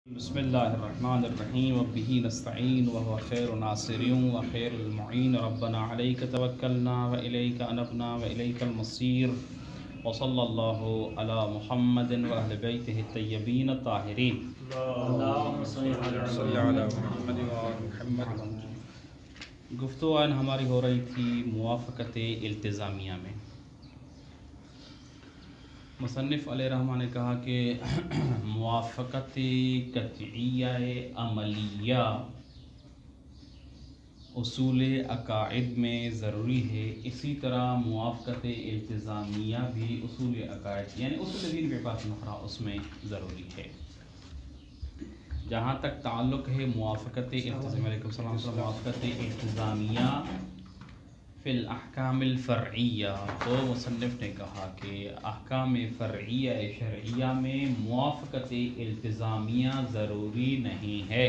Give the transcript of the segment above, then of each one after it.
بسم اللہ الرحمن الرحیم وبہ نستعین وهو خیر الناصر وخیر المعین ربنا علیک توکلنا والیک انبنا والیک المصیر وصلی اللہ علی محمد واہل بیتہ الطیبین الطاہرین اللہم صلی علی محمد وآل محمد۔ گفتگو ہماری ہو رہی تھی موافقت التزامیہ میں۔ مصنف علیہ رحمہ نے کہا کہ موافقت قطعیہ عملیہ اصول عقائد میں ضروری ہے، اسی طرح موافقت التزامیہ بھی اصول عقائد یعنی اصول دین کے پاس نخرا اس میں ضروری ہے۔ جہاں تک تعلق ہے موافقت التزامیہ فی الاحکام الفرعیہ، تو مصنف نے کہا کہ احکام فرعیہ شرعیہ میں موافقت التزامیہ ضروری نہیں ہے،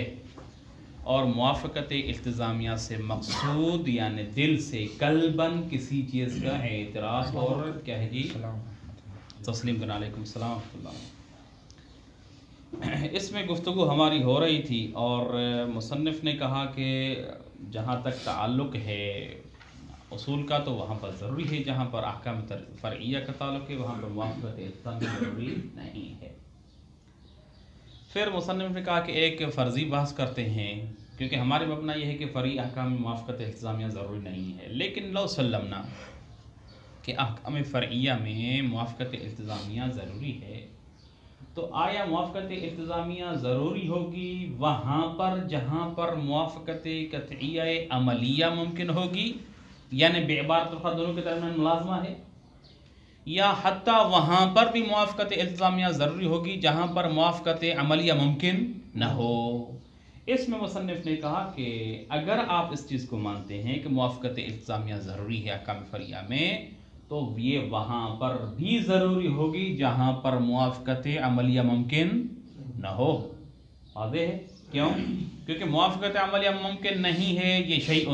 اور موافقت التزامیہ سے مقصود یعنی دل سے قلباً کسی چیز کا اعتراف اور کیا ہے جی تسلیم کرنا۔ علیکم السلام ورحمۃ اللہ۔ اس میں گفتگو ہماری ہو رہی تھی اور مصنف نے کہا کہ جہاں تک تعلق ہے اصول کا تو وہاں پر ضروری ہے، جہاں پر احکام فرعیہ کا تعلق ہے وہاں پر موافقت التزامیہ ضروری نہیں ہے۔ پھر مصنف نے کہا کہ ایک فرضی بحث کرتے ہیں، کیونکہ ہمارے مبنا یہ ہے کہ فرعی احکام میں موافقت التزامیہ ضروری نہیں ہے، لیکن لو سلمنا کہ احکام فرعیہ میں موافقت التزامیہ ضروری ہے، تو آیا موافقت التزامیہ ضروری ہوگی وہاں پر جہاں پر موافقت قطعیہ عملیہ ممکن ہوگی، یعنی بے عبارت الخواہ دونوں کے درمیان ملازمہ ہے، یا حتیٰ وہاں پر بھی موافقت التزامیہ ضروری ہوگی جہاں پر موافقت عملیہ ممکن نہ ہو؟ اس میں مصنف نے کہا کہ اگر آپ اس چیز کو مانتے ہیں کہ موافقت التزامیہ ضروری ہے احکام فرعیہ میں، تو یہ وہاں پر بھی ضروری ہوگی جہاں پر موافقت عملیہ ممکن نہ ہو۔ واضح ہے؟ کیوں؟ کیونکہ موافقت عملیہ ممکن نہیں ہے یہ شیء،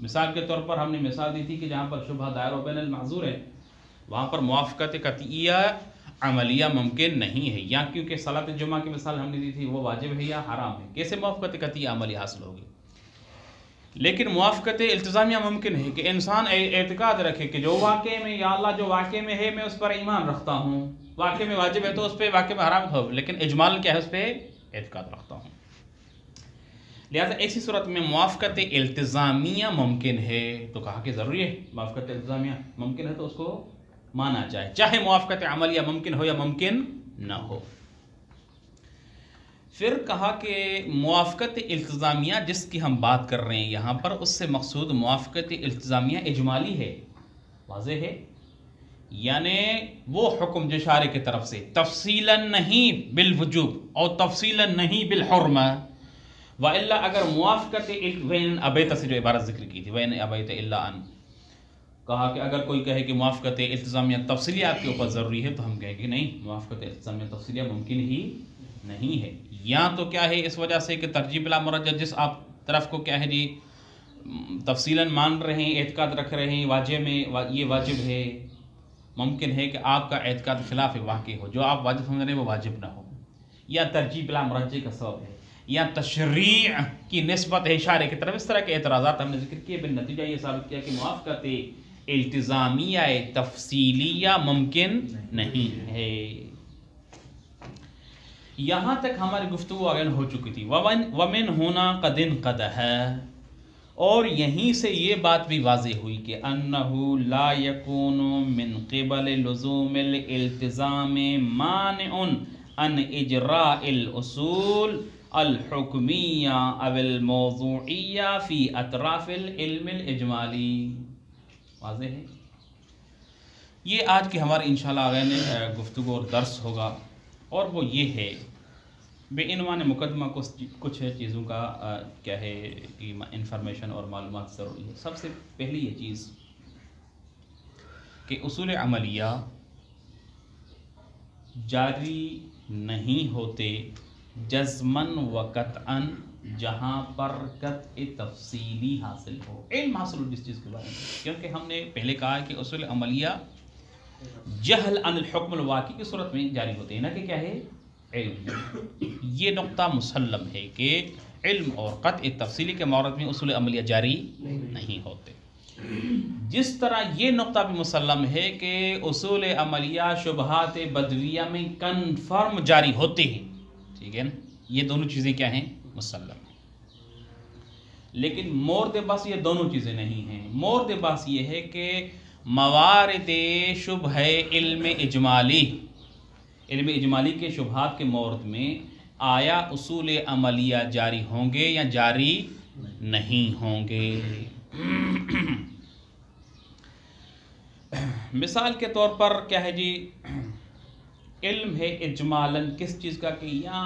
مثال کے طور پر ہم نے مثال دی تھی کہ جہاں پر شبہ دائر و بین المحظور ہے وہاں پر موافقت قطعیہ عملیہ ممکن نہیں ہے، یا کیونکہ صلاۃ جمعہ کی مثال ہم نے دی تھی وہ واجب ہے یا حرام ہے، کیسے موافقت قطعیہ عملیہ حاصل ہوگی؟ لیکن موافقت التزامیہ ممکن ہے کہ انسان اعتقاد رکھے کہ جو واقع میں یا اللہ جو واقع میں ہے میں اس پر ایمان رکھتا ہوں، واقع میں واجب ہے تو اس پہ واقع میں حرام ہو، لیکن اجمال کیا ہے اس پہ اعتقاد رکھتا ہوں۔ لہٰذا ایسی صورت میں موافقت التزامیہ ممکن ہے، تو کہا کہ ضروری ہے موافقت التزامیہ ممکن ہے تو اس کو مانا جائے، چاہے موافقت عملیہ ممکن ہو یا ممکن نہ ہو۔ پھر کہا کہ موافقت التزامیہ جس کی ہم بات کر رہے ہیں یہاں پر، اس سے مقصود موافقت التزامیہ اجمالی ہے، واضح ہے، یعنی وہ حکم جو شارع کی طرف سے تفصیلاً نہیں بالوجوب اور تفصیلاً نہیں بالحرمہ، وَإِلَّا اگر موافقت وَإِنْ أَبَيْتَ سے جو عبارت ذکر کی تھی وَإِنْ أَبَيْتَ إِلَّا أَنْ، کہا کہ اگر کوئی کہے کہ موافقت التزامیہ تفصیلیہ آپ کے اوپر ضروری ہے تو ہم کہیں کہ نہیں، موافقت التزامیہ تفصیلیہ ممکن ہی نہیں ہے، یا تو کیا ہے اس وجہ سے کہ ترجیح بلا مرجح جس آپ طرف کو کیا ہے جی تفصیلاً مان رہے ہیں، اعتقاد رکھ رہے ہیں واجب میں یہ واجب ہے، ممکن ہے کہ آپ کا اعتقاد خلاف واقع ہو، جو آپ واجب سمجھ رہے ہیں وہ واجب نہ ہو، یا ترجیح بلا مرجح کا سبب ہے، یا تشریع کی نسبت ہے شارع کی طرف، اس طرح کے اعتراضات ہم نے ذکر کیے، بالنتیجہ یہ ثابت کیا کہ موافقت التزامیہ تفصیلیہ ممکن نہیں ہے۔ یہاں تک ہماری گفتگو آگے ہو چکی تھی، وَمِنْ هُنَا قَدْ انْقَدَحَ، اور یہیں سے یہ بات بھی واضح ہوئی کہ أَنَّهُ لَا يَكُونُ مِنْ قِبَلِ لُزُومِ الْالْتِزَامِ مَانِعٌ عَنْ إِجْرَاءِ الْأُصُولِ الحکمیہ او الموضوعیہ فی اطراف العلم الاجمالی۔ واضح ہے؟ یہ آج کی ہماری انشاءاللہ آگے گفتگو اور درس ہوگا، اور وہ یہ ہے بے عنوان مقدمہ کچھ چیزوں کا کیا ہے کہ انفارمیشن اور معلومات ضروری ہے۔ سب سے پہلی یہ چیز کہ اصول عملیہ جاری نہیں ہوتے جزماً و قطعاً جہاں پر قطع تفصیلی حاصل ہو، علم حاصل ہو جس چیز کے بارے میں، کیونکہ ہم نے پہلے کہا ہے کہ اصول عملیہ جہل عن الحکم الواقعی کی صورت میں جاری ہوتے ہیں، نہ کہ کیا ہے علم، یہ نقطہ مسلم ہے کہ علم اور قطع تفصیلی کے مورد میں اصول عملیہ جاری نہیں ہوتے. جس طرح یہ نقطہ بھی مسلم ہے کہ اصول عملیہ شبہات بدویہ میں کنفرم جاری ہوتے ہیں. ٹھیک ہے نا، یہ دونوں چیزیں کیا ہیں؟ مسلم ہیں. لیکن مورد بس یہ دونوں چیزیں نہیں ہیں. مورد بس یہ ہے کہ موارد شبہ علم اجمالی کے شبہات کے مورد میں آیا اصول عملیہ جاری ہوں گے یا جاری نہیں ہوں گے. مثال کے طور پر کیا ہے جی، علم ہے اجمالاً کس چیز کا کہ یا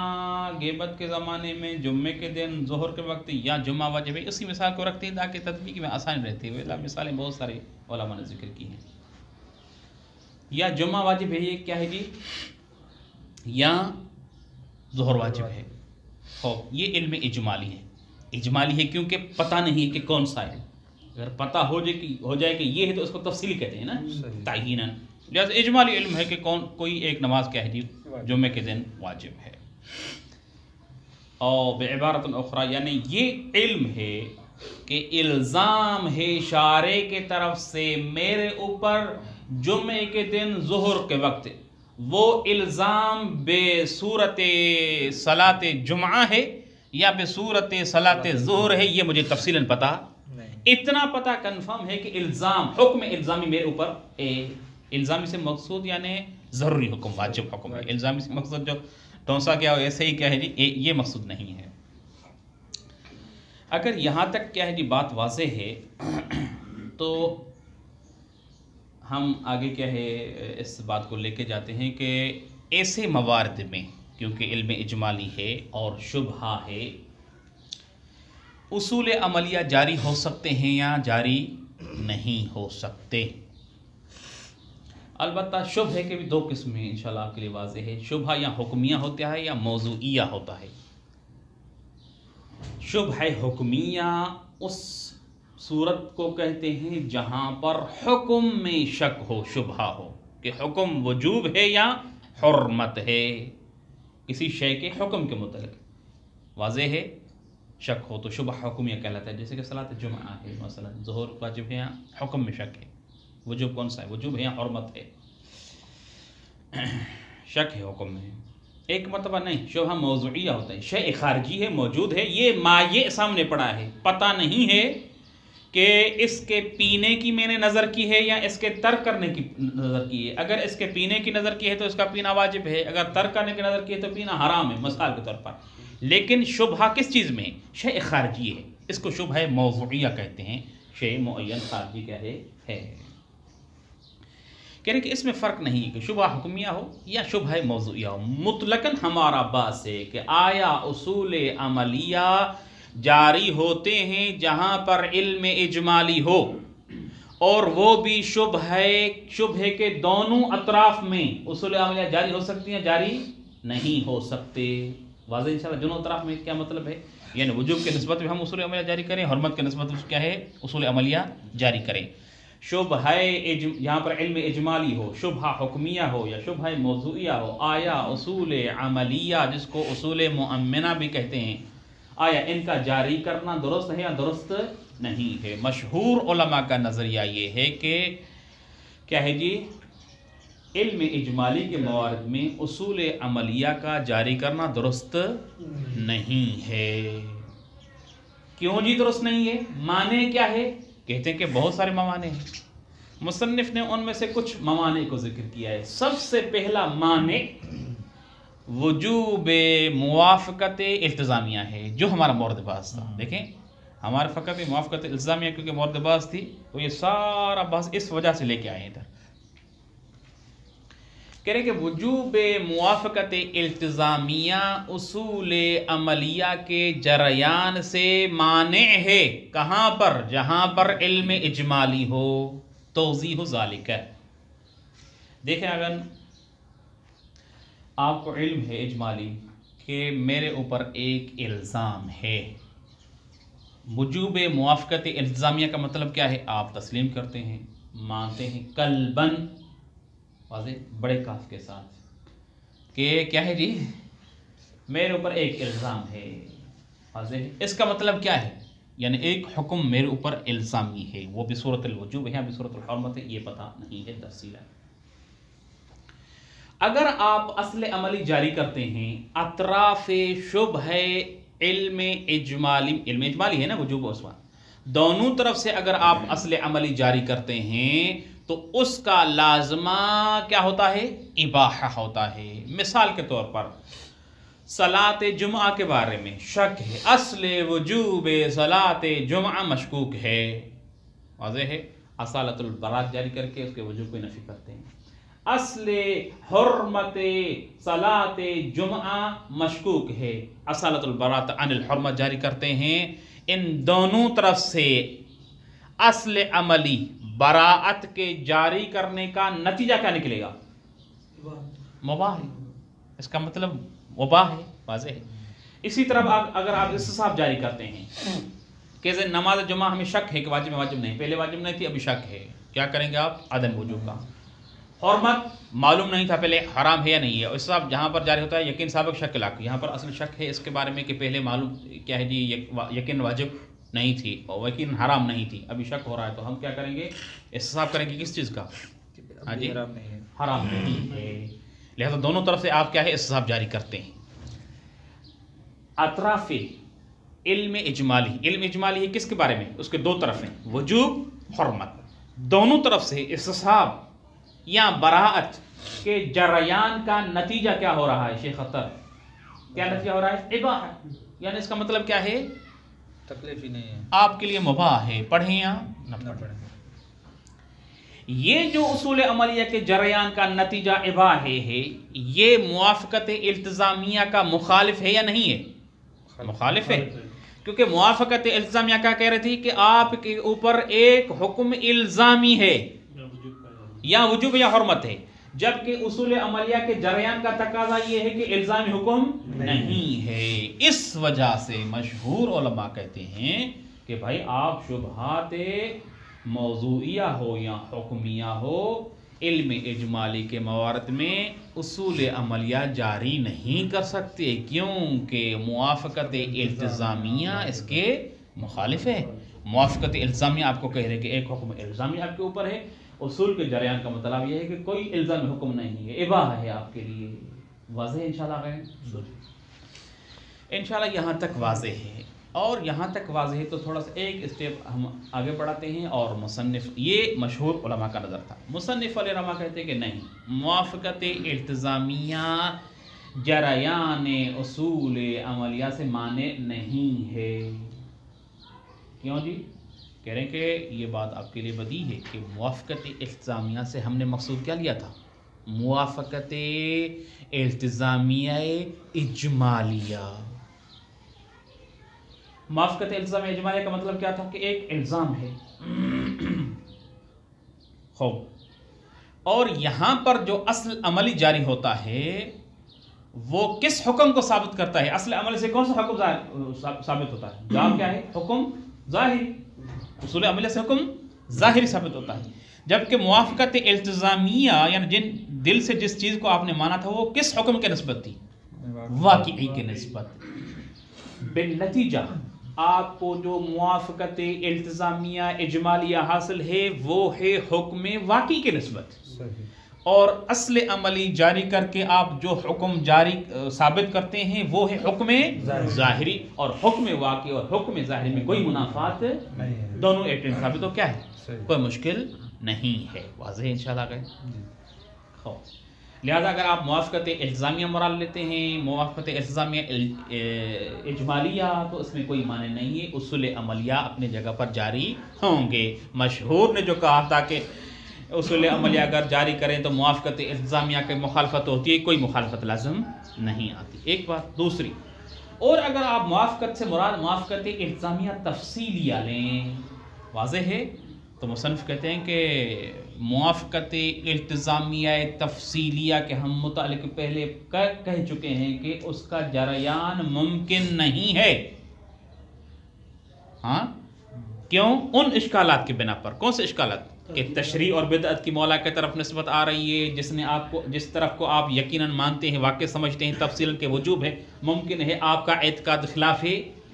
غیبت کے زمانے میں جمعے کے دن ظہر کے وقت یا جمعہ واجب ہے. اسی مثال کو رکھتے ہیں تاکہ تطبیق میں آسان رہتی ہے. مثالیں بہت سارے علماء نے ذکر کی ہیں. یا جمعہ واجب ہے، یہ کیا ہے جی؟ یا ظہر واجب ہے. یہ علم اجمالی ہے. اجمالی ہے کیونکہ پتہ نہیں ہے کہ کون سا ہے. اگر پتہ ہو جائے کہ یہ ہے تو اس کو تفصیلی کہتے ہیں نا، تعییناً. لہٰذا اجمالی علم ہے کہ کوئی ایک نماز کیا ہے جی جمعے کے دن واجب ہے. اور بعبارت اخرى یعنی یہ علم ہے کہ الزام ہے شارع کے طرف سے میرے اوپر جمعے کے دن ظہر کے وقت. وہ الزام بے صورت صلاۃ جمعہ ہے یا بے صورت صلاۃ ظہر ہے، یہ مجھے تفصیلاً پتہ. اتنا پتہ کنفرم ہے کہ حکم الزامی میرے اوپر ہے. الزامی سے مقصود یعنی ضروری حکم، واجب حکم ہے. الزامی سے مقصود جو ٹونسا کیا ہو ایسے ہی کیا ہے جی، یہ مقصود نہیں ہے. اگر یہاں تک کیا ہے جی بات واضح ہے تو ہم آگے کیا ہے اس بات کو لے کے جاتے ہیں کہ ایسے موارد میں کیونکہ علم اجمالی ہے اور شبہہ ہے، اصول عملیہ جاری ہو سکتے ہیں یا جاری نہیں ہو سکتے. البتہ شبہ کے بھی دو قسم ہیں، انشاءاللہ آپ کے لیے واضح ہے. شبہ یا حکمیہ ہوتا ہے یا موضوعیہ ہوتا ہے. شبہ حکمیہ اس صورت کو کہتے ہیں جہاں پر حکم میں شک ہو، شبہ ہو کہ حکم وجوب ہے یا حرمت ہے، کسی شے کے حکم کے متعلق واضح ہے شک ہو تو شبہ حکمیہ کہلاتا ہے. جیسے کہ صلاۃ جمعہ ہے، مثلا ظہر واجب ہے یا حکم میں شک ہے، وجوب کون سا ہے، وجوب ہے یا حرمت ہے، شک ہے حکم میں. ایک مرتبہ نہیں، شبہ موضوعیہ ہوتا ہے، شے خارجی ہے، موجود ہے، یہ مایع سامنے پڑا ہے، پتہ نہیں ہے کہ اس کے پینے کی میں نے نظر کی ہے یا اس کے ترک کرنے کی نظر کی ہے. اگر اس کے پینے کی نظر کی ہے تو اس کا پینا واجب ہے، اگر ترک کرنے کی نظر کی ہے تو پینا حرام ہے، مثال کے طور پر. لیکن شبہ کس چیز میں؟ شے خارجی ہے، اس کو شبہ موضوعیہ کہتے ہیں. شے معین خارجی کیا ہے کہہ رہے کہ اس میں فرق نہیں ہے کہ شبہ حکمیہ ہو یا شبہ موضوعیہ ہو. مطلقاً ہمارا باس ہے کہ آیا اصول عملیہ جاری ہوتے ہیں جہاں پر علم اجمالی ہو، اور وہ بھی شبہ کے دونوں اطراف میں اصول عملیہ جاری ہو سکتی ہیں، جاری نہیں ہو سکتے. واضح انشاءاللہ دونوں اطراف میں کیا مطلب ہے؟ یعنی وجوب کے نسبت میں ہم اصول عملیہ جاری کریں، حرمت کے نسبت میں کیا ہے اصول عملیہ جاری کریں. شبہ جہاں پر علم اجمالی ہو، شبہ حکمیہ ہو یا شبہ موضوعیہ ہو، آیا اصول عملیہ جس کو اصول مؤمنہ بھی کہتے ہیں، آیا ان کا جاری کرنا درست ہے یا درست نہیں ہے؟ مشہور علماء کا نظریہ یہ ہے کہ کیا ہے جی، علم اجمالی کے موارد میں اصول عملیہ کا جاری کرنا درست نہیں ہے. کیوں جی درست نہیں ہے؟ معنی کیا ہے؟ کہتے ہیں کہ بہت سارے موانع ہیں. مصنف نے ان میں سے کچھ موانع کو ذکر کیا ہے. سب سے پہلا معنی وجوب موافقت التزامیہ ہے، جو ہمارا مورد بحث تھا. دیکھیں ہمارے فقہ میں موافقت التزامیہ کیونکہ مورد بحث تھی تو یہ سارا بحث اس وجہ سے لے کے آئے ادھر. کہہ رہے کہ وجوب موافقت التزامیہ اصول عملیہ کے جریان سے مانع ہے. کہاں پر؟ جہاں پر علم اجمالی ہو. توضیح ذالک، دیکھیں اگر آپ کو علم ہے اجمالی کہ میرے اوپر ایک الزام ہے، وجوب موافقت التزامیہ کا مطلب کیا ہے؟ آپ تسلیم کرتے ہیں، مانتے ہیں قلباً، واضح بڑے کاف کے ساتھ، کہ کیا ہے جی میرے اوپر ایک الزام ہے. اس کا مطلب کیا ہے؟ یعنی ایک حکم میرے اوپر الزامی ہے، وہ بھی صورت الوجوب ہے یا بھی صورت الحرمت ہے، یہ پتہ نہیں ہے تفصیل ہے. اگر آپ اصل عملی جاری کرتے ہیں اطراف شبہ علم اجمالی ہے نا وجوب و عثمان، دونوں طرف سے اگر آپ اصل عملی جاری کرتے ہیں تو اس کا لازمہ کیا ہوتا ہے؟ اباحہ ہوتا ہے. مثال کے طور پر صلاۃ جمعہ کے بارے میں شک ہے، اصل وجوب صلاۃ جمعہ مشکوک ہے، واضح ہے، اصالۃ البراۃ جاری کر کے اس کے وجوب کو نفی کرتے ہیں. اصل حرمت صلاۃ جمعہ مشکوک ہے، اصالۃ البراۃ عن الحرمت جاری کرتے ہیں. ان دونوں طرف سے اصل عملی براعت کے جاری کرنے کا نتیجہ کیا نکلے گا؟ مباح. اس کا مطلب مباح ہے، واضح ہے. اسی طرح اگر آپ استصحاب جاری کرتے ہیں کہ نماز جمعہ ہمیں شک ہے کہ واجب واجب نہیں، پہلے واجب نہیں تھی ابھی شک ہے، کیا کریں گے آپ؟ عدم وجوب کا. حرمت معلوم نہیں تھا پہلے حرام ہے یا نہیں ہے، اس صاحب جہاں پر جاری ہوتا ہے یقین سابق شک لاکھ، یہاں پر اصل شک ہے اس کے بارے میں کہ پہلے معلوم کیا ہے جی یقین واجب نہیں تھی اور یقین حرام نہیں تھی، ابھی شک ہو رہا ہے، تو ہم کیا کریں گے؟ استصحاب کریں گے کس چیز کا؟ ہاں جی حرام نہیں ہے. لہذا دونوں طرف سے آپ کیا ہے؟ استصحاب جاری کرتے ہیں. اطراف علم اجمالی ہے کس کے بارے میں؟ اس کے دو طرف ہیں، وجوب حرمت. دونوں طرف سے استصحاب یا براعت کے جریان کا نتیجہ کیا ہو رہا ہے شیخ اختر؟ کیا نتیجہ ہو رہا ہے؟ اباحہ. یعنی اس کا مطلب کیا ہے؟ تکلیف ہی نہیں ہے، آپ کے لیے مباح ہے، پڑھیں یا نہ پڑھیں. یہ جو اصول عملیہ کے جریان کا نتیجہ اباحہ ہے، یہ موافقت التزامیہ کا مخالف ہے یا نہیں ہے؟ مخالف ہے، کیونکہ موافقت التزامیہ کیا کہہ رہی تھی کہ آپ کے اوپر ایک حکم الزامی ہے یا وجوب یا حرمت ہے، جبکہ اصول عملیہ کے جریان کا تقاضا یہ ہے کہ الزامی حکم نہیں ہے. اس وجہ سے مشہور علماء کہتے ہیں کہ بھائی آپ شبہات موضوعیہ ہو یا حکمیہ ہو، علم اجمالی کے موارد میں اصول عملیہ جاری نہیں کر سکتے، کیونکہ موافقت التزامیہ اس کے مخالف ہے. موافقت الزامیہ آپ کو کہہ رہے کہ ایک حکم الزامی آپ کے اوپر ہے، اصول کے جریان کا مطلب یہ ہے کہ کوئی الزامی حکم نہیں ہے، اباحہ ہے آپ کے لیے. واضح ہے انشاءاللہ غیر؟ انشاءاللہ یہاں تک واضح ہے. اور یہاں تک واضح ہے تو تھوڑا سا ایک اسٹیپ ہم آگے بڑھاتے ہیں. اور مصنف، یہ مشہور علماء کا نظر تھا، مصنف علیہ رحمہ کہتے ہیں کہ نہیں، موافقت التزامیہ جریان اصول عملیہ سے مانع نہیں ہے. کیوں جی؟ کہہ رہے ہیں کہ یہ بات آپ کے لیے بدیہی ہے کہ موافقت التزامیہ سے ہم نے مقصود کیا لیا تھا؟ موافقت التزامیہ اجمالیہ. موافقت الزامیہ اجمالیہ کا مطلب کیا تھا؟ کہ ایک الزام ہے خوب، اور یہاں پر جو اصل عملی جاری ہوتا ہے وہ کس حکم کو ثابت کرتا ہے؟ اصل عملی سے کون سا حکم ثابت ہوتا ہے؟ جواب کیا ہے؟ حکم ظاہری. اصول عملیہ سے حکم ظاہری ثابت ہوتا ہے، جبکہ موافقت التزامیہ یعنی جن دل سے جس چیز کو آپ نے مانا تھا وہ کس حکم کے نسبت تھی؟ واقعی کے نسبت. بالنتیجہ آپ کو جو موافقت التزامیہ اجمالیہ حاصل ہے وہ ہے حکم واقعی کے نسبت. اور اصل عملی جاری کر کے آپ جو حکم جاری ثابت کرتے ہیں وہ ہے حکم ظاہری. اور حکم واقعی اور حکم ظاہری میں کوئی منافات نہیں، دونوں ایک ثابت ہو کیا ہے؟ کوئی مشکل نہیں ہے. واضح ہے انشاءاللہ غیر؟ لہذا اگر آپ موافقت التزامیہ مراد لیتے ہیں، موافقت التزامیہ اجمالیہ، تو اس میں کوئی معنی نہیں ہے، اصول عملیہ اپنے جگہ پر جاری ہوں گے. مشہور نے جو کہا تھا کہ اصول عملیہ اگر جاری کریں تو موافقت التزامیہ کی مخالفت ہوتی ہے، کوئی مخالفت لازم نہیں آتی. ایک بات. دوسری، اور اگر آپ موافقت سے مراد موافقت التزامیہ تفصیلیہ لیں، واضح ہے، تو مصنف کہتے ہیں کہ موافقت التزامیہ تفصیلیہ کے ہم متعلق پہلے کہہ چکے ہیں کہ اس کا جریان ممکن نہیں ہے. ہاں کیوں؟ ان اشکالات کی بنا پر. کون سے اشکالات؟ کہ تشریع اور بدعت کی مولا کی طرف نسبت آ رہی ہے، جس طرف کو آپ یقیناً مانتے ہیں، واقع سمجھتے ہیں، تفصیل کے وجوب ہے، ممکن ہے آپ کا اعتقاد خلاف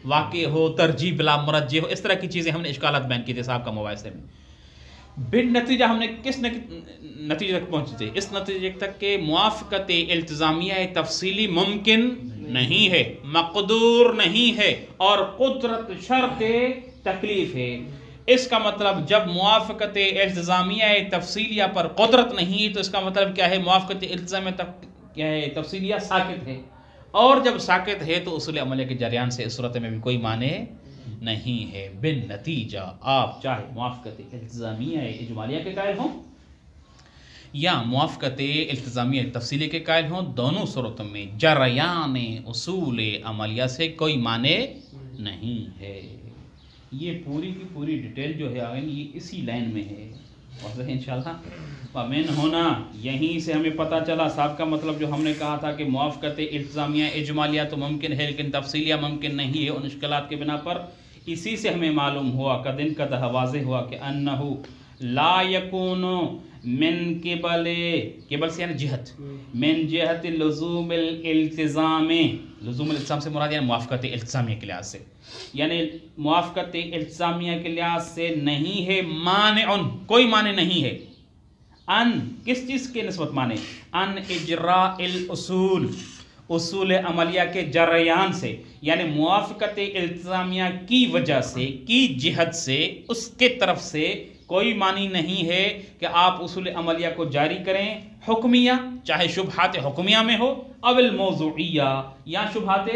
واقع ہو، ترجیح بلا مرجح ہو، اس طرح کی چیزیں ہم نے اشکالات بیان کی تھے صاحب کا مباحثے میں۔ بن نتیجہ ہم نے کس نتیجے تک پہنچے تھے؟ اس نتیجے تک کہ موافقت التزامیہ تفصیلی ممکن نہیں ہے، مقدور نہیں ہے، اور قدرت شرط تکلیف ہے۔ اس کا مطلب جب موافقت التزامیہ تفصیلیہ پر قدرت نہیں ہے تو اس کا مطلب کیا ہے؟ موافقت التزامیہ تفصیلیہ ساکت ہے، اور جب ساکت ہے تو اصول عملیہ کے جریان سے اس صورت میں بھی کوئی معنی نہیں ہے۔ بن نتیجہ آپ چاہے موافقت التزامیہ اجمالیہ کے قائل ہوں یا موافقت التزامیہ تفصیلی کے قائل ہوں، دونوں صورتوں میں جریان اصول عملیہ سے کوئی معنی نہیں ہے۔ یہ پوری کی پوری ڈیٹیل جو ہے آگے یہ اسی لائن میں ہے، واضح ہے انشاءاللہ۔ ومن ہونا یہیں سے ہمیں پتہ چلا صاحب کا مطلب جو ہم نے کہا تھا کہ موافقت التزامیہ اجمالیہ تو ممکن ہے لیکن تفصیلیہ ممکن نہیں ہے ان اشکالات کے بنا پر، اسی سے ہمیں معلوم ہوا قدن قدح واضح ہوا کہ انہو لا یکون من قبل سے یعنی جہت، من جہت لزوم الالتزام، لزوم الالتزام سے مراد یعنی موافقت التزامیہ کے لحاظ سے، یعنی موافقت التزامیہ کے لحاظ سے نہیں ہے مانع، کوئی مانع نہیں ہے، ان کس چیز کے نسبت مانے؟ ان اجراء الاصول، اصول عملیہ کے جریان سے، یعنی موافقت التزامیہ کی وجہ سے، کی جہت سے، اس کے طرف سے کوئی معنی نہیں ہے کہ آپ اصول عملیہ کو جاری کریں، حکمیہ چاہے شبہات حکمیہ میں ہو، او الموضوعیہ یا شبہات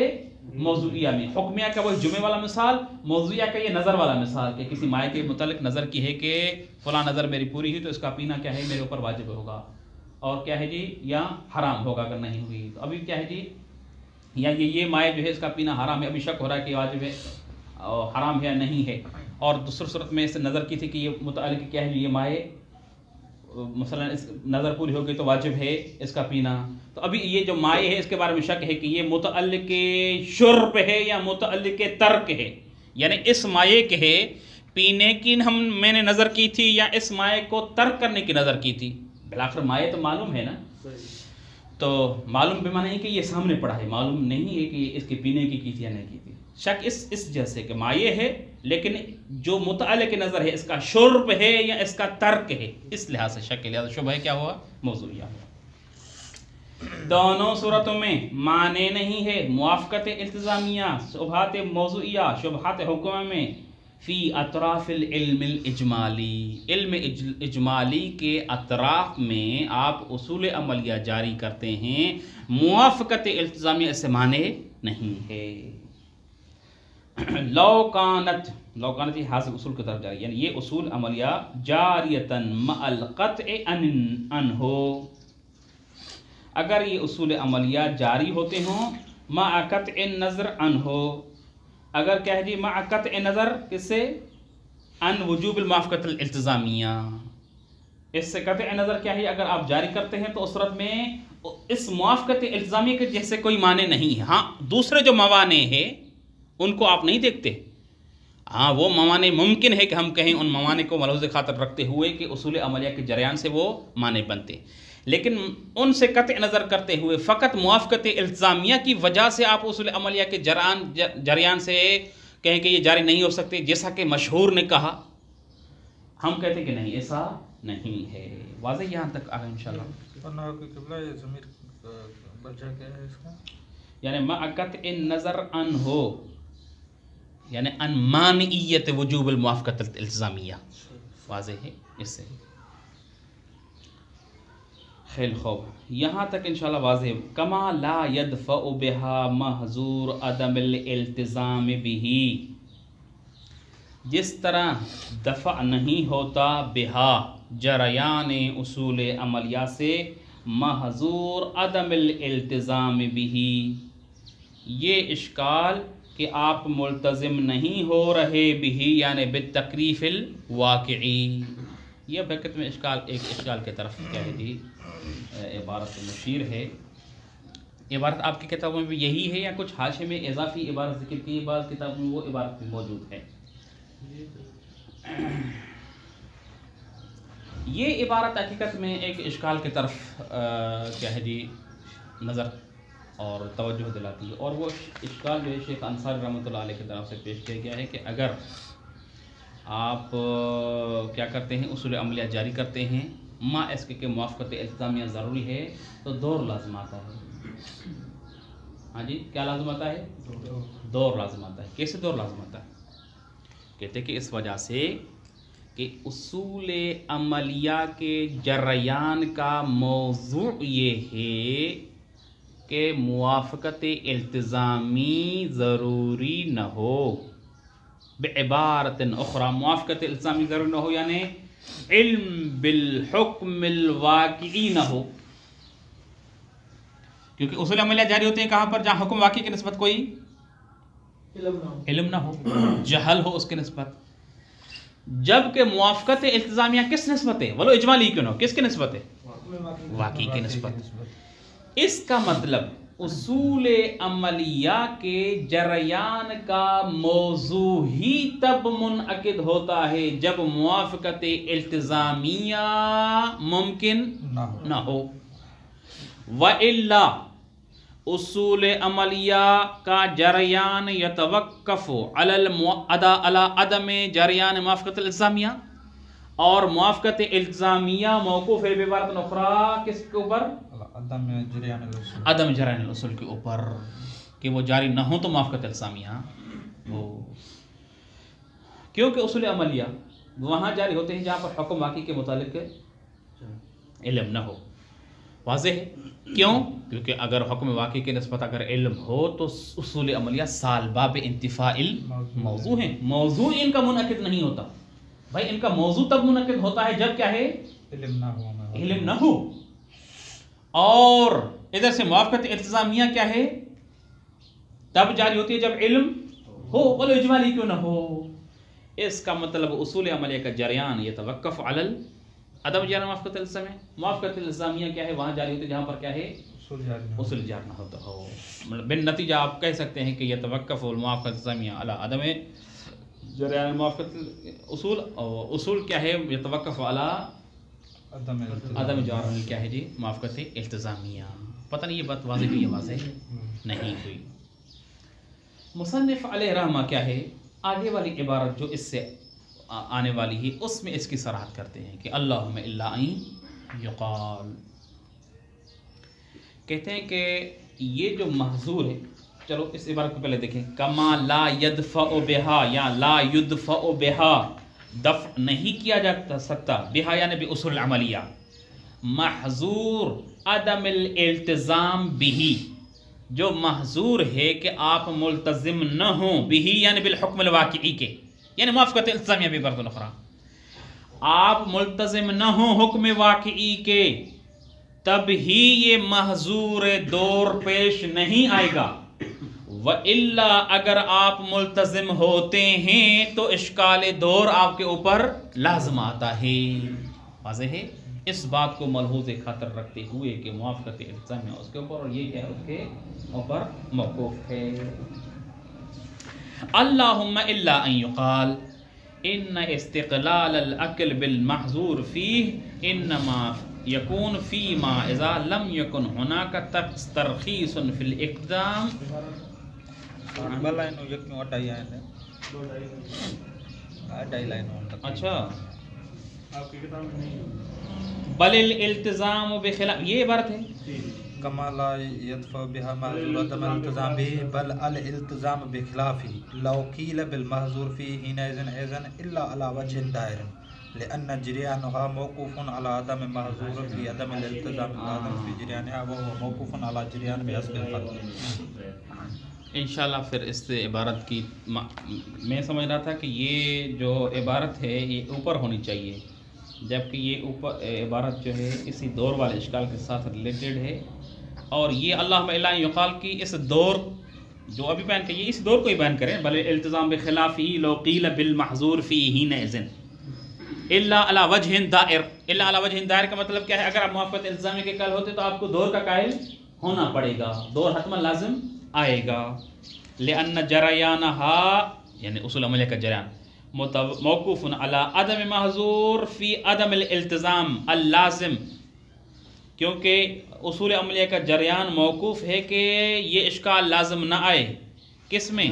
موضوعیہ میں۔ حکمیہ کا وہ جمعہ والا مثال، موضوعیہ کا یہ نظر والا مثال کہ کسی مائع کے متعلق نظر کی ہے کہ فلاں نظر میری پوری ہوئی تو اس کا پینا کیا ہے میرے اوپر واجب ہوگا، اور کیا ہے جی یا حرام ہوگا اگر نہیں ہوئی تو ابھی کیا ہے جی، یا یہ مائع جو ہے اس کا پینا حرام ہے، ابھی شک ہو رہا ہے کہ واجب ہے اور حرام ہے یا نہیں ہے، اور دوسری صورت میں اس سے نظر کی تھی کہ یہ متعلق کیا ہے یہ مائع مثلا اس نظر پوری ہو گئی تو واجب ہے اس کا پینا، تو ابھی یہ جو مائع ہے اس کے بارے میں شک ہے کہ یہ متعلق شرب ہے یا متعلق ترک ہے، یعنی اس مائع کے ہے پینے کی میں نے نظر کی تھی یا اس مائع کو ترک کرنے کی نظر کی تھی، بلاخر مائع تو معلوم ہے نا، تو معلوم بے معنی ہے کہ یہ سامنے پڑا ہے، معلوم نہیں ہے کہ اس کے پینے کی تھی یا نہیں کی تھی، شک اس جیسے کہ مائع ہے لیکن جو متعلق نظر ہے اس کا شرب ہے یا اس کا ترک ہے، اس لحاظ سے شک کے لحاظ شبہ کیا ہوا؟ موضوعیہ ہوا۔ دونوں صورتوں میں معنی نہیں ہے موافقت التزامیہ شبہات موضوعیہ شبہات حکمہ میں، فی اطراف العلم الاجمالی، علم اجمالی کے اطراف میں آپ اصول عملیہ جاری کرتے ہیں، موافقت التزامیہ اس سے معنی نہیں ہے۔ لو کانت یہ حاصل اصول کی طرف جاری، یعنی یہ اصول عملیہ جاریتاً مع القطع عنہ، اگر یہ اصول عملیہ جاری ہوتے ہوں مع قطع النظر عنہ، اگر کہہ جی مع قطع نظر کس سے؟ ان وجوب الموافقت الالتزامیہ، اس سے قطع نظر کیا ہے اگر آپ جاری کرتے ہیں تو اس صورت میں اس موافقت التزامیہ کے جیسے کوئی معنی نہیں ہے۔ ہاں دوسرے جو موانع ہیں ان کو آپ نہیں دیکھتے، ہاں وہ موانع ممکن ہے کہ ہم کہیں ان موانع کو ملحوظ خاطر رکھتے ہوئے کہ اصول عملیہ کے جریان سے وہ معنی بنتے، لیکن ان سے قطع نظر کرتے ہوئے فقط موافقت التزامیہ کی وجہ سے آپ اصول عملیہ کے جریان سے کہیں کہ یہ جاری نہیں ہو سکتے، جیسا کہ مشہور نے کہا، ہم کہتے کہ نہیں ایسا نہیں ہے۔ واضح یہاں تک آگے انشاءاللہ، یعنی مع قطع النظر عنہ، یعنی ان مانعیت وجوب الموافقت الالتزامیہ، واضح ہے اس سے خیل خوب یہاں تک انشاءاللہ واضح ہے۔ کما لا يدفع بها محظور عدم الالتزام به، جس طرح دفع نہیں ہوتا بہا جریان اصول عملیہ سے محظور عدم الالتزام به، یہ اشکال کہ آپ ملتزم نہیں ہو رہے بھی یعنی بالتکلیف الواقعی، یہ حقیقت میں ایک اشکال کی طرف کیا ہے جی عبارت مشیر ہے۔ عبارت آپ کی کتابوں میں بھی یہی ہے یا کچھ حاشے میں اضافی عبارت ذکر کی، بعض کتابوں میں وہ عبارت بھی موجود ہے۔ یہ عبارت حقیقت میں ایک اشکال کی طرف کیا ہے جی نظر اور توجہ دلاتی ہے، اور وہ اشکال جو ہے شیخ انصاری رحمۃ اللہ علیہ کی طرف سے پیش کیا گیا ہے کہ اگر آپ کیا کرتے ہیں اصول عملیہ جاری کرتے ہیں ما اس کے موافقت التزامیہ ضروری ہے تو دور لازم آتا ہے. ہاں جی کیا لازم آتا ہے؟ دور لازم آتا ہے. کیسے دور لازم آتا ہے؟ کہتے ہیں کہ اس وجہ سے کہ اصول عملیہ کے جریان کا موضوع یہ ہے کہ موافقت التزامی ضروری نہ ہو. بعبارت اخرى موافقت التزامی ضروری نہ ہو یعنی علم بالحکم الواقعی نہ ہو، کیونکہ اصول عملیہ جاری ہوتے ہیں کہاں پر؟ جہاں حکم واقعی کی نسبت کوئی علم نہ ہو، جہل ہو اس کی نسبت. جبکہ موافقت التزامیہ کس نسبت ہے؟ ولو اجمالی کیوں نہ ہو، کس کی نسبت ہے؟ واقعی کی نسبت. اس کا مطلب اصول عملیہ کے جریان کا موضوع ہی تب منعقد ہوتا ہے جب موافقت التزامیہ ممکن نہ ہو. وَإِلَّا اصول عملیہ کا جریان یتوقف علی عدم جریان موافقت التزامیہ، اور موافقت التزامیہ موقوف ہے بعبارت اخرى کس کے اوپر؟ عدم جریان الاصول کے اوپر، کہ وہ جاری نہ ہو تو موافقت التزامیہ وہ. کیونکہ اصول عملیہ وہاں جاری ہوتے ہیں جہاں پر حکم واقعی کے متعلق علم نہ ہو. واضح ہے کیوں؟ کیونکہ اگر حکم واقعی کے نسبت اگر علم ہو تو اصول عملیہ سالباب انتفاع الموضوع ہیں. موضوع ان کا منعقد نہیں ہوتا بھائی، ان کا موضوع تب منعقد ہوتا ہے جب کیا ہے؟ علم نہ ہو. اور ادھر سے موافقت التزامیہ کیا ہے؟ تب جاری ہوتی ہے جب علم ہو، ولو اجمالی کیوں نہ ہو. اس کا مطلب اصول عملیہ کا جریان یتوقف علی عدم جریان موافقت التزامیہ. موافقت التزامیہ کیا ہے؟ وہاں جاری ہوتی ہے جہاں پر کیا ہے؟ اصول جاری نہ ہوتا ہو. بالنتیجہ آپ کہہ سکتے ہیں کہ یتوقف الموافقت التزامیہ علی عدم جریان موافقت اصول، اصول کیا ہے؟ یتوقف علی عدم جریان کیا ہے جی؟ موافقت التزامیہ. پتہ نہیں یہ بات واضح ہوئی ہے واضح نہیں ہوئی. مصنف علیہ رحمہ کیا ہے؟ آگے والی عبارت جو اس سے آنے والی ہے اس میں اس کی صراحت کرتے ہیں کہ اللہم الا ان یقال. کہتے ہیں کہ یہ جو محظور ہے، چلو اس عبارت کو پہلے دیکھیں. کما لا یدفع بہا یا لا یدفع بہا، دفع نہیں کیا جا سکتا بہا یعنی بی اصول عملیہ، محظور عدم الالتزام بہی، جو محظور ہے کہ آپ ملتزم نہ ہوں بہی یعنی بالحکم الواقعی کے، یعنی موافقت التزامیہ بھی برد الاخرى، آپ ملتزم نہ ہوں حکم واقعی کے، تب ہی یہ محظور دور پیش نہیں آئے گا. وَإِلَّا اگر آپ ملتزم ہوتے ہیں تو اشکال دور آپ کے اوپر لازم آتا ہے. واضح ہے. اس بات کو ملحوظ خاطر رکھتے ہوئے کہ موافقت التزامیہ اس کے اوپر اور یہ کیا ہے اس کے اوپر موقوف ہے. اللہم الا ان یقال ان استقلال العقل بالمحظور فیہ انما یکون فیما اذا لم یکن ہناک ترخیص فی الاقدام. اچھا بل الالتزام بخلاف، یہ عبارت ہے. کما لا يدفع بها محظور عدم الالتزام به بل الالتزام بخلافه لو قيل بالمحظور فيه حينئذ اذن الا على وجه دائر لان جريانها موقوف على عدم محظور في عدم الالتزام العدم في جريانها وهو موقوف على جريان بحسب الفرق. انشاءاللہ پھر اس عبارت کی میں سمجھ رہا تھا کہ یہ جو عبارت ہے یہ اوپر ہونی چاہیے، جبکہ یہ اوپر عبارت جو ہے اسی دور والے اشکال کے ساتھ ریلیٹڈ ہے، اور یہ اللہم الا ان یقال کی اس دور جو ابھی بیان کیے اس دور کو ہی بیان کریں. بل التزام بخلافہ لو قیل بالمحظور فیہ حینئذ الا علی وجہ دائر. الا علی وجہ دائر کا مطلب کیا ہے؟ اگر آپ موافقت التزامیہ کے قائل ہوتے تو آپ کو دور کا قائل ہونا پڑے گا، دور حتما لازم آئے گا. لأن جریانہا یعنی اصول عملیہ کا جریان موقوف علی عدم محظور فی عدم الالتزام اللازم، کیونکہ اصول عملیہ کا جریان موقوف ہے کہ یہ اشکال لازم نہ آئے کس میں؟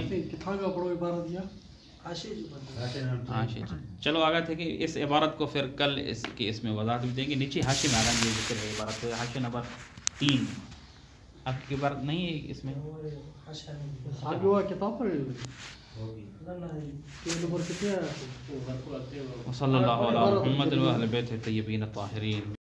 حاشے جی. چلو آگا تھے کہ اس عبارت کو پھر کل اس میں وضاحت بھی دیں گے. نیچے حاشے میں آگا یہ ذکر ہے عبارت، حاشے نمبر 3 آپ کی عبارت نہیں ہے اس میں. صلی اللہ علیہ محمد و اہل بیت الطیبین الطاہرین.